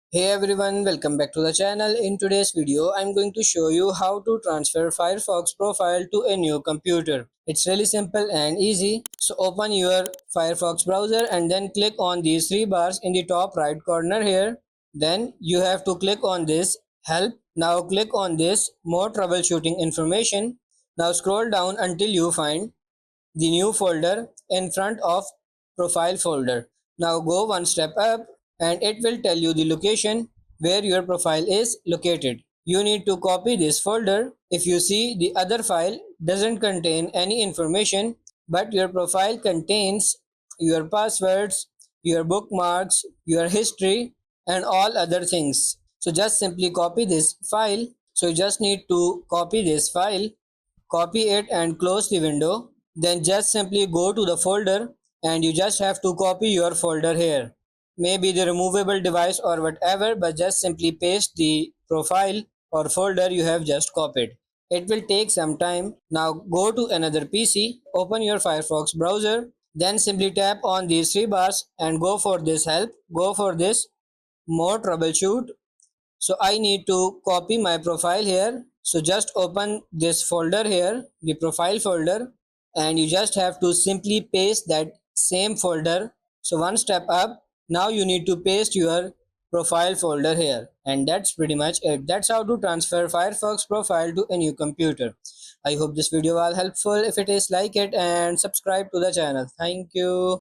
Hey everyone, welcome back to the channel. In today's video, I'm going to show you how to transfer Firefox profile to a new computer. It's really simple and easy. So open your Firefox browser and then click on these three bars in the top right corner here. Then you have to click on this help. Now click on this more troubleshooting information. Now scroll down until you find the new folder in front of profile folder. Now go one step up and it will tell you the location where your profile is located. You need to copy this folder. If you see the other file doesn't contain any information, but your profile contains your passwords, your bookmarks, your history and all other things. So just simply copy this file. So you just need to copy this file, copy it and close the window. Then just simply go to the folder and you just have to copy your folder here. Maybe the removable device or whatever, but just simply paste the profile or folder you have just copied. It will take some time. Now go to another PC, open your Firefox browser, then simply tap on these three bars and go for this help, go for this more troubleshoot. So I need to copy my profile here. So just open this folder here, the profile folder, and you just have to simply paste that same folder. So one step up, now you need to paste your profile folder here, and that's pretty much it. That's how to transfer Firefox profile to a new computer. I hope this video was helpful. If it is, like it and subscribe to the channel. Thank you.